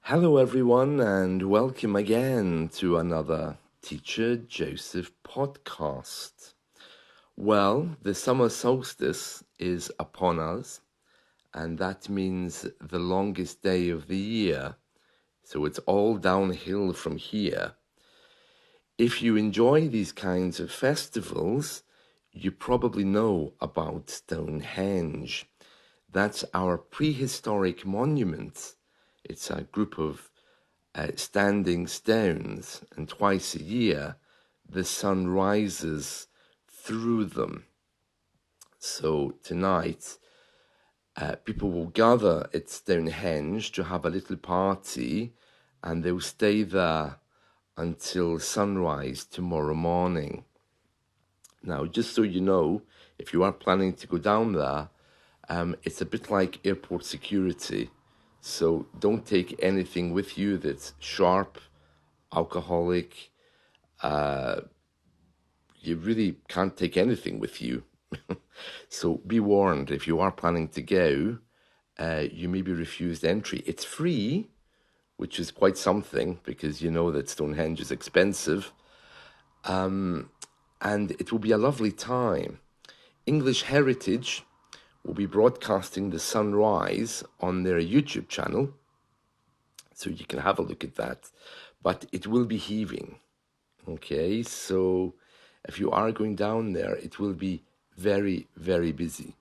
Hello, everyone, and welcome again to another Teacher Joseph podcast. Well, the summer solstice is upon us, and that means the longest day of the year. So it's all downhill from here. If you enjoy these kinds of festivals, you probably know about Stonehenge. That's our prehistoric monument. It's a group of standing stones, and twice a year the sun rises through them. So tonight, people will gather at Stonehenge to have a little party, and they'll stay there until sunrise tomorrow morning. Now, just so you know, if you are planning to go down there, it's a bit like airport security. So don't take anything with you that's sharp, alcoholic. You really can't take anything with you. So be warned, if you are planning to go, you may be refused entry. It's free, which is quite something because you know that Stonehenge is expensive. And it will be a lovely time. English Heritage will be broadcasting the sunrise on their YouTube channel, so you can have a look at that. But it will be heaving, okay? So if you are going down there, it will be very, very busy.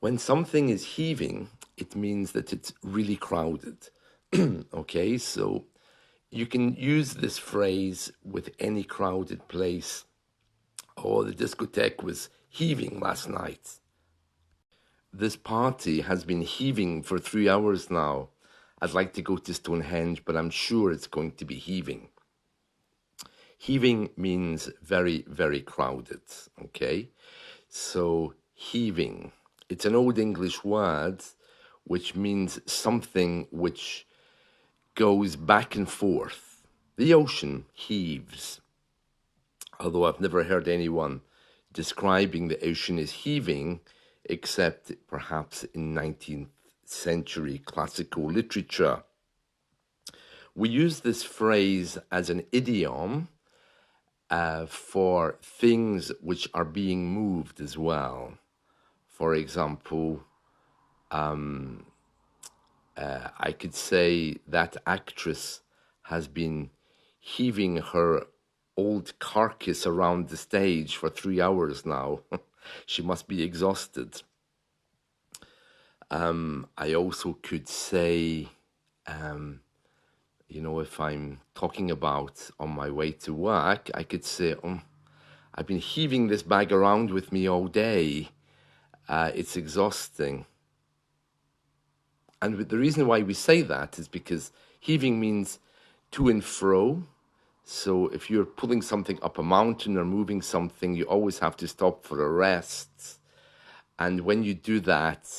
When something is heaving, it means that it's really crowded, okay? So you can use this phrase with any crowded place. Oh, the discotheque was heaving last night. This party has been heaving for 3 hours now. I'd like to go to Stonehenge, but I'm sure it's going to be heaving. Heaving means very, very crowded, okay? So heaving, it's an Old English word which means something which goes back and forth. The ocean heaves, although I've never heard anyone describing the ocean as heaving, except perhaps in 19th century classical literature. We use this phrase as an idiom for things which are being moved as well. For example, I could say that actress has been heaving her old carcass around the stage for 3 hours now. She must be exhausted. I also could say, if I'm talking about on my way to work, I could say, I've been heaving this bag around with me all day. It's exhausting. And the reason why we say that is because heaving means to and fro. So if you're pulling something up a mountain or moving something, you always have to stop for a rest. And when you do that,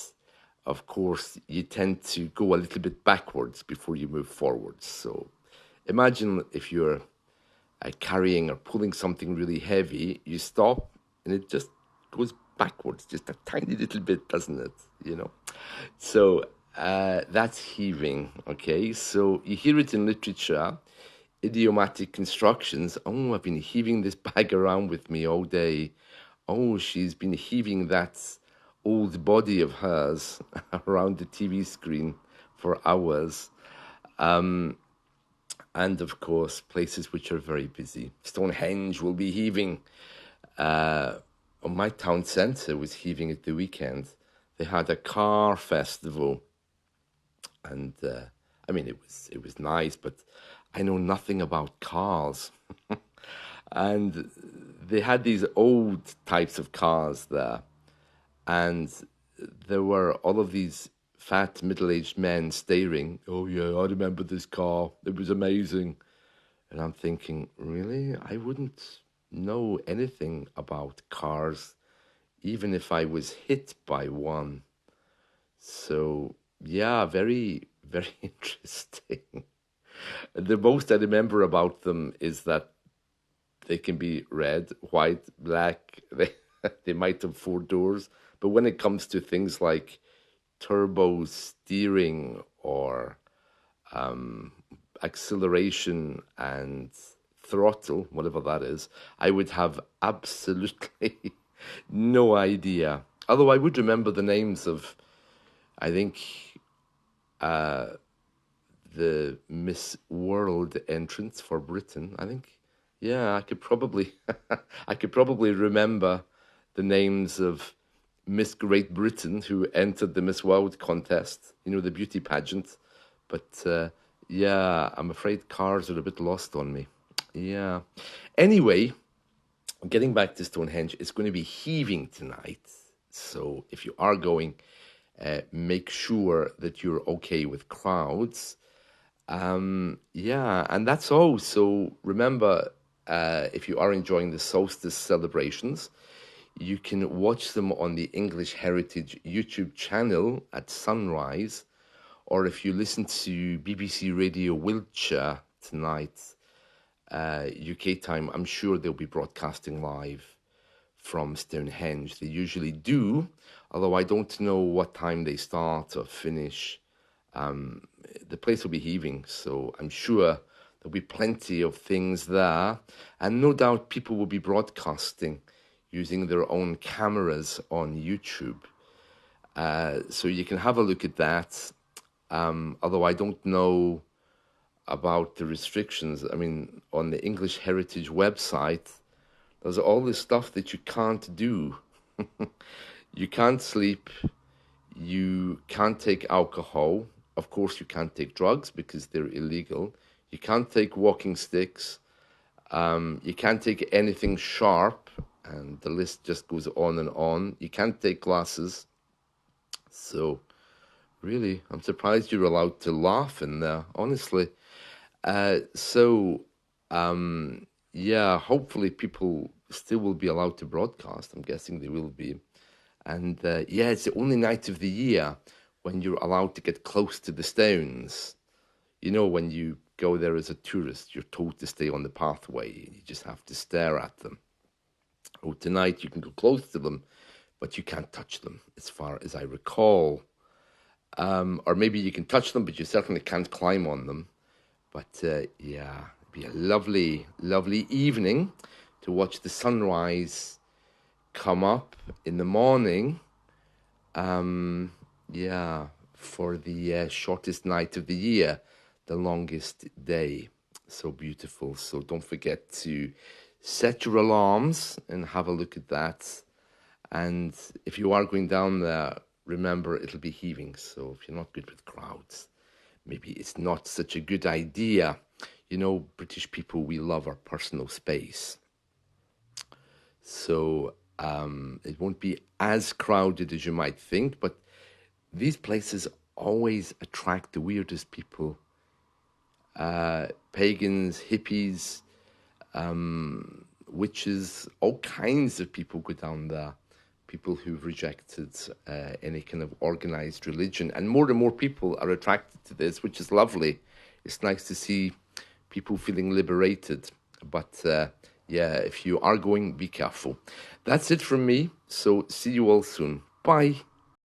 of course, you tend to go a little bit backwards before you move forwards. So imagine if you're carrying or pulling something really heavy, you stop and it just goes backwards, just a tiny little bit, doesn't it? So that's heaving, okay? So you hear it in literature, idiomatic constructions. Oh, I've been heaving this bag around with me all day. Oh, she's been heaving that old body of hers around the TV screen for hours. And of course, places which are very busy. Stonehenge will be heaving. My town centre was heaving at the weekend. They had a car festival, and it was nice, but I know nothing about cars. And they had these old types of cars there, and there were all of these fat middle-aged men staring. Oh yeah, I remember this car. It was amazing. And I'm thinking, really? I wouldn't know anything about cars, even if I was hit by one. So yeah, very, very interesting. The most I remember about them is that they can be red, white, black. They might have 4 doors. But when it comes to things like turbo steering or acceleration and throttle, whatever that is, I would have absolutely no idea. Although I would remember the names of, I think, the Miss World entrance for Britain. I think, yeah, I could probably, I could probably remember the names of Miss Great Britain who entered the Miss World contest. You know, the beauty pageant. But yeah, I'm afraid cars are a bit lost on me. Yeah. Anyway, getting back to Stonehenge, it's going to be heaving tonight. So if you are going, make sure that you're okay with crowds. Yeah, and that's all. So remember, if you are enjoying the solstice celebrations, you can watch them on the English Heritage YouTube channel at sunrise, or if you listen to BBC Radio Wiltshire tonight, UK time, I'm sure they'll be broadcasting live from Stonehenge. They usually do, although I don't know what time they start or finish. The place will be heaving, so I'm sure there'll be plenty of things there, and no doubt people will be broadcasting using their own cameras on YouTube. So you can have a look at that. Although I don't know about the restrictions. I mean, on the English Heritage website, there's all this stuff that you can't do. You can't sleep. You can't take alcohol. Of course, you can't take drugs because they're illegal. You can't take walking sticks. You can't take anything sharp, and the list just goes on and on. You can't take glasses. So, really, I'm surprised you're allowed to laugh in there, honestly. Yeah, hopefully people still will be allowed to broadcast. I'm guessing they will be. And yeah, it's the only night of the year when you're allowed to get close to the stones. You know, when you go there as a tourist, you're told to stay on the pathway. You just have to stare at them. Oh, tonight you can go close to them, but you can't touch them, as far as I recall. Or maybe you can touch them, but you certainly can't climb on them. But yeah, it'd be a lovely, lovely evening to watch the sunrise come up in the morning. Yeah, for the shortest night of the year, the longest day. So beautiful. So don't forget to set your alarms and have a look at that. And if you are going down there, remember it'll be heaving. So if you're not good with crowds, maybe it's not such a good idea. You know, British people, we love our personal space. So it won't be as crowded as you might think, but these places always attract the weirdest people. Pagans, hippies, witches, all kinds of people go down there. People who've rejected any kind of organized religion. And more people are attracted to this, which is lovely. It's nice to see people feeling liberated. But yeah, if you are going, be careful. That's it from me. So see you all soon. Bye.